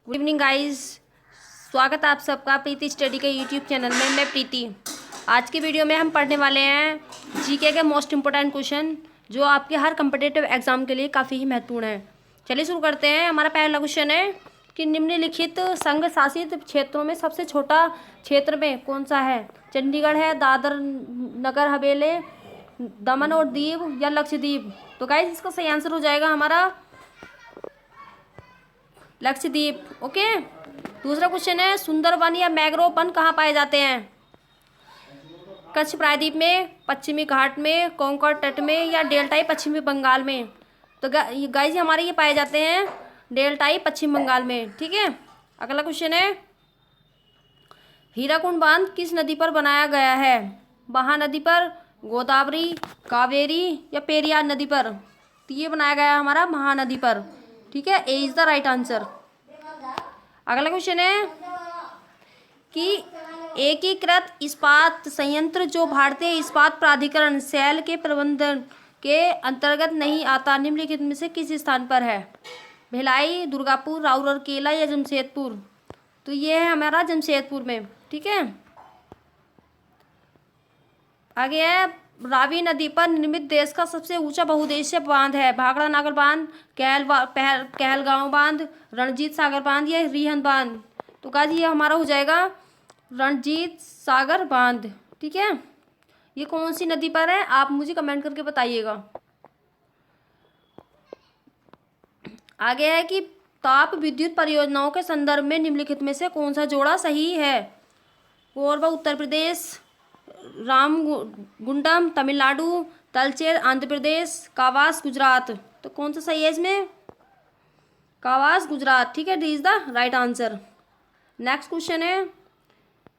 Good evening guys. स्वागत है आप सबका प्रीति स्टडी के यूट्यूब चैनल में। मैं प्रीति। आज की वीडियो में हम पढ़ने वाले हैं जीके के मोस्ट इम्पोर्टेंट क्वेश्चन जो आपके हर कम्पिटिटिव एग्जाम के लिए काफ़ी ही महत्वपूर्ण है। चलिए शुरू करते हैं। हमारा पहला क्वेश्चन है कि निम्नलिखित संघ शासित क्षेत्रों में सबसे छोटा क्षेत्र में कौन सा है? चंडीगढ़ है, दादर नगर हवेली, दमन और दीव या लक्षद्वीप? तो गाइस इसका सही आंसर हो जाएगा हमारा लक्षद्वीप। ओके। दूसरा क्वेश्चन है सुंदरवन या मैंग्रोव वन कहाँ पाए जाते हैं? कच्छ प्रायद्वीप में, पश्चिमी घाट में, कोंकण तट में या डेल्टाई पश्चिमी बंगाल में? तो गाइस हमारे ये पाए जाते हैं डेल्टाई पश्चिम बंगाल में। ठीक है। अगला क्वेश्चन है हीराकुंड बांध किस नदी पर बनाया गया है? महानदी पर, गोदावरी, कावेरी या पेरियार नदी पर? तो ये बनाया गया है हमारा महानदी पर। ठीक है, ए इज द राइट आंसर। अगला क्वेश्चन है कि एकीकृत इस्पात संयंत्र जो भारतीय इस्पात प्राधिकरण सेल के प्रबंधन के अंतर्गत नहीं आता निम्नलिखित में से किस स्थान पर है? भिलाई, दुर्गापुर, राउरकेला या जमशेदपुर? तो ये है हमारा जमशेदपुर में। ठीक है। आगे है रावी नदी पर निर्मित देश का सबसे ऊंचा बहुउद्देशीय बांध है? भाखड़ा नागर बांध, कहलगांव बांध, रणजीत सागर बांध या रिहंद बांध? तो गाइस ये हमारा हो जाएगा रणजीत सागर बांध। ठीक है। ये कौन सी नदी पर है आप मुझे कमेंट करके बताइएगा। आगे है कि ताप विद्युत परियोजनाओं के संदर्भ में निम्नलिखित में से कौन सा जोड़ा सही है? कोरबा उत्तर प्रदेश, रामगुंडम तमिलनाडु, तलचेर आंध्र प्रदेश, कावास गुजरात? तो कौन सा सही है इसमें? कावास गुजरात। ठीक है, D is the right answer. Next question है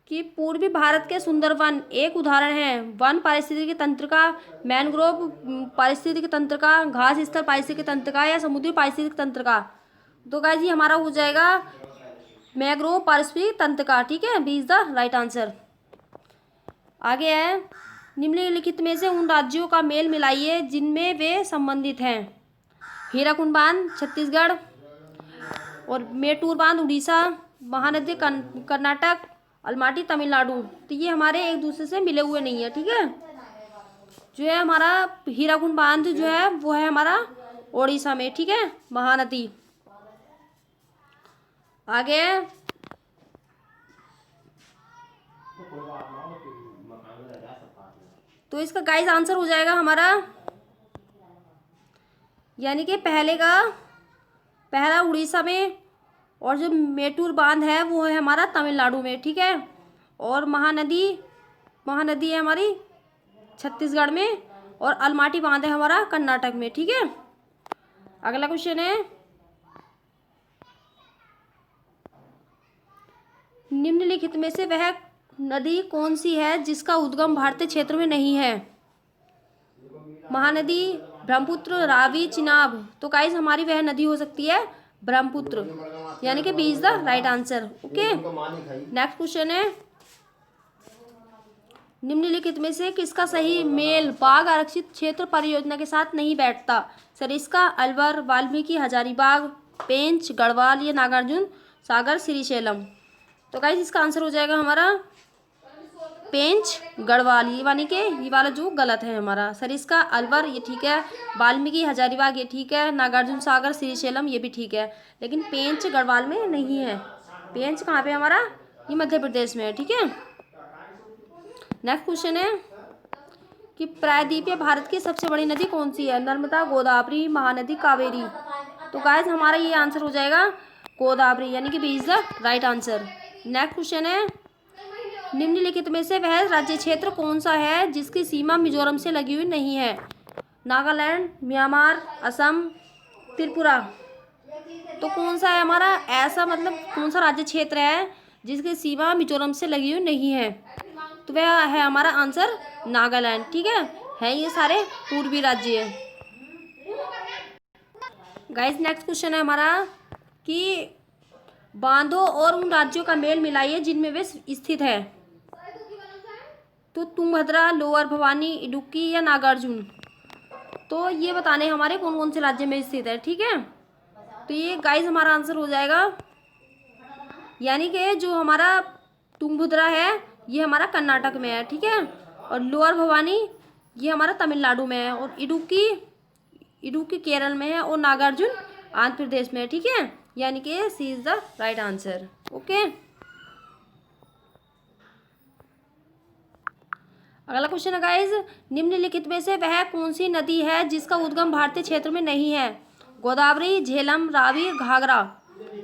कि पूर्वी भारत के सुंदरवन एक उदाहरण है वन पारिस्थितिकी तंत्र का, मैनग्रोव पारिस्थितिकी तंत्र का, घास स्थल पारिस्थितिकी तंत्र का या समुद्री पारिस्थितिकी तंत्र का? तो गाइस ये हमारा हो जाएगा मैंग्रोव पारिस्थितिकी तंत्र का। ठीक है, B is the right answer. आगे है निम्नलिखित में से उन राज्यों का मेल मिलाइए जिनमें वे संबंधित हैं। हीराकुंड बांध छत्तीसगढ़ और मेटूर बांध उड़ीसा, महानदी कर्नाटक, अलमाटी तमिलनाडु? तो ये हमारे एक दूसरे से मिले हुए नहीं है। ठीक है। जो है हमारा हीराकुंड बांध जो है वो है हमारा उड़ीसा में। ठीक है, महानदी। आगे तो इसका गाइस आंसर हो जाएगा हमारा यानी कि पहला उड़ीसा में और जो मेटूर बांध है वो है हमारा तमिलनाडु में। ठीक है। और महानदी है हमारी छत्तीसगढ़ में और अलमाटी बांध है हमारा कर्नाटक में। ठीक है। अगला क्वेश्चन है निम्नलिखित में से वह नदी कौन सी है जिसका उद्गम भारतीय क्षेत्र में नहीं है? महानदी, ब्रह्मपुत्र, रावी, चिनाब? तो गाइस हमारी वह नदी हो सकती है ब्रह्मपुत्र, यानी कि B is the right answer. Okay. Next question है निम्नलिखित में से किसका सही मेल बाघ आरक्षित क्षेत्र परियोजना के साथ नहीं बैठता? सरिस्का, अलवर, वाल्मीकि, हजारीबाग, पेंच, गढ़वाल या नागार्जुन सागर श्रीशैलम? तो गाइस इसका आंसर हो जाएगा हमारा पेंच गढ़वाल। ये वाला जो गलत है हमारा। सरिस्का, अलवर ये ठीक है, वाल्मीकि, हजारीबाग ये ठीक है, नागार्जुन सागर श्रीशैलम ये भी ठीक है, लेकिन पेंच गढ़वाल में नहीं है। पेंच कहाँ पे हमारा? ये मध्य प्रदेश में है। ठीक है। नेक्स्ट क्वेश्चन है कि प्रायद्वीपीय भारत की सबसे बड़ी नदी कौन सी है? नर्मदा, गोदावरी, महानदी, कावेरी? तो गाइस हमारा ये आंसर हो जाएगा गोदावरी, यानी कि B is the right answer. Next question है निम्नलिखित में से वह राज्य क्षेत्र कौन सा है जिसकी सीमा मिजोरम से लगी हुई नहीं है? नागालैंड, म्यांमार, असम, त्रिपुरा? तो कौन सा है हमारा ऐसा मतलब कौन सा राज्य क्षेत्र है जिसकी सीमा मिजोरम से लगी हुई नहीं है? तो वह है हमारा आंसर नागालैंड। ठीक है ये सारे पूर्वी राज्य है। गाइस नेक्स्ट क्वेश्चन है हमारा कि बांधों और उन राज्यों का मेल मिलाइए जिनमें वे स्थित है। तो तुंगभद्रा, लोअर भवानी, इडुक्की या नागार्जुन? तो ये बताने हमारे कौन कौन से राज्य में स्थित है। ठीक है। तो ये गाइस हमारा आंसर हो जाएगा यानी कि जो हमारा तुंगभद्रा है ये हमारा कर्नाटक में है, ठीक है। और लोअर भवानी ये हमारा तमिलनाडु में है, और इडुक्की केरल में है, और नागार्जुन आंध्र प्रदेश में है, ठीक है। यानी कि C is the right answer. Okay, अगला क्वेश्चन है गाइज, निम्नलिखित में से वह कौन सी नदी है जिसका उद्गम भारतीय क्षेत्र में नहीं है? गोदावरी, झेलम, रावी, घाघरा।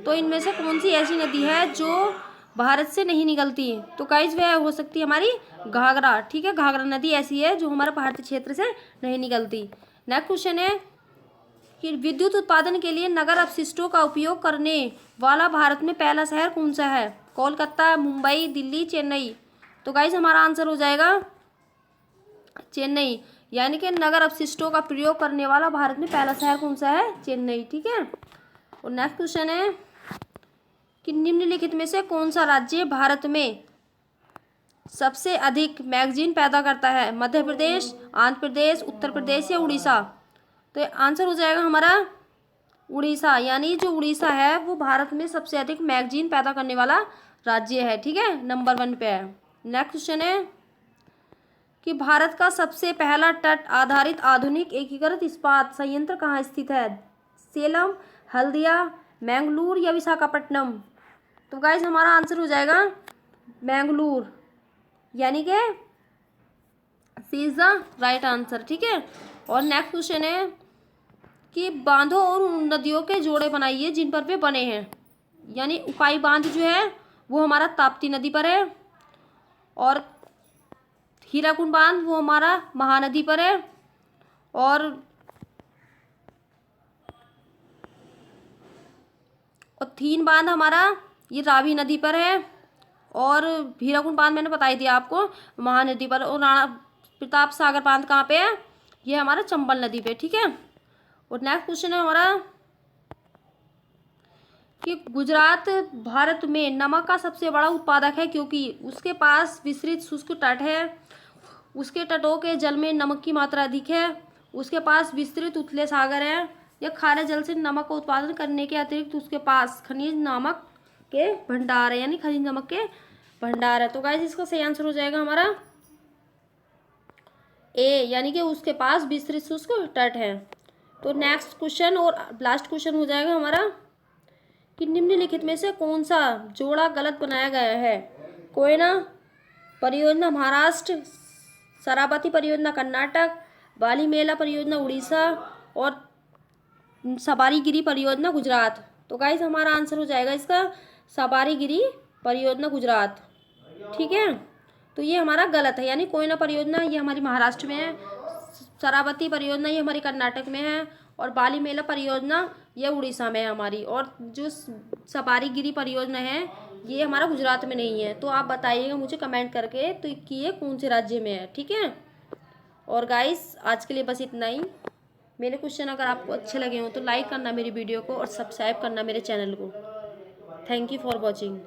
तो इनमें से कौन सी ऐसी नदी है जो भारत से नहीं निकलती? तो गाइज वह हो सकती है हमारी घाघरा, ठीक है। घाघरा नदी ऐसी है जो हमारे भारतीय क्षेत्र से नहीं निकलती। नेक्स्ट क्वेश्चन है कि विद्युत उत्पादन के लिए नगर अपशिष्टों का उपयोग करने वाला भारत में पहला शहर कौन सा है? कोलकाता, मुंबई, दिल्ली, चेन्नई। तो गाइज हमारा आंसर हो जाएगा चेन्नई। यानी कि नगर अपशिष्टों का प्रयोग करने वाला भारत में पहला शहर कौन सा है? चेन्नई, ठीक है। और नेक्स्ट क्वेश्चन है कि निम्नलिखित में से कौन सा राज्य भारत में सबसे अधिक मैगजीन पैदा करता है? मध्य प्रदेश, आंध्र प्रदेश, उत्तर प्रदेश या उड़ीसा। तो आंसर हो जाएगा हमारा उड़ीसा। यानी जो उड़ीसा है वो भारत में सबसे अधिक मैगजीन पैदा करने वाला राज्य है, ठीक है, नंबर 1 पे है। नेक्स्ट क्वेश्चन है कि भारत का सबसे पहला तट आधारित आधुनिक एकीकृत इस्पात संयंत्र कहाँ स्थित है? सेलम, हल्दिया, मैंगलोर या विशाखापट्टनम। तो गाइज हमारा आंसर हो जाएगा मैंगलोर, यानी कि C is the right answer, ठीक है। और नेक्स्ट क्वेश्चन है कि बांधों और नदियों के जोड़े बनाइए जिन पर वे बने हैं। यानी उकाई बांध जो है वो हमारा ताप्ती नदी पर है, और हीराकुंड बांध वो हमारा महानदी पर है, और थीन बांध हमारा ये रावी नदी पर है, और हीराकुंड बांध मैंने बता ही दिया आपको महानदी पर। और राणा प्रताप सागर बांध कहाँ पे है? ये हमारा चंबल नदी पे, ठीक है। और नेक्स्ट क्वेश्चन है हमारा कि गुजरात भारत में नमक का सबसे बड़ा उत्पादक है क्योंकि उसके पास विस्तृत शुष्क तट है, उसके तटों के जल में नमक की मात्रा अधिक है, उसके पास विस्तृत उथले सागर है, या खारे जल से नमक का उत्पादन करने के अतिरिक्त उसके पास खनिज नमक के भंडार है, यानी खनिज नमक के भंडार है। तो गाइस इसका सही आंसर हो जाएगा हमारा ए, यानी कि उसके पास विस्तृत शुष्क तट है। तो नेक्स्ट क्वेश्चन और लास्ट क्वेश्चन हो जाएगा हमारा कि निम्नलिखित में से कौन सा जोड़ा गलत बनाया गया है? कोयना परियोजना महाराष्ट्र, शरावती परियोजना कर्नाटक, बाली मेला परियोजना उड़ीसा, और सबारीगिरी परियोजना गुजरात। तो गाइस हमारा आंसर हो जाएगा इसका सबारीगिरी परियोजना गुजरात, ठीक है। तो ये हमारा गलत है, यानी कोयना परियोजना ये हमारी महाराष्ट्र में है, शरावती परियोजना ये हमारी कर्नाटक में है, और बाली मेला परियोजना ये उड़ीसा में है हमारी, और जो सबारीगिरी परियोजना है ये हमारा गुजरात में नहीं है। तो आप बताइएगा मुझे कमेंट करके तो कि ये कौन से राज्य में है, ठीक है। और गाइस आज के लिए बस इतना ही। मेरे क्वेश्चन अगर आपको अच्छे लगे हों तो लाइक करना मेरी वीडियो को, और सब्सक्राइब करना मेरे चैनल को। Thank you for watching.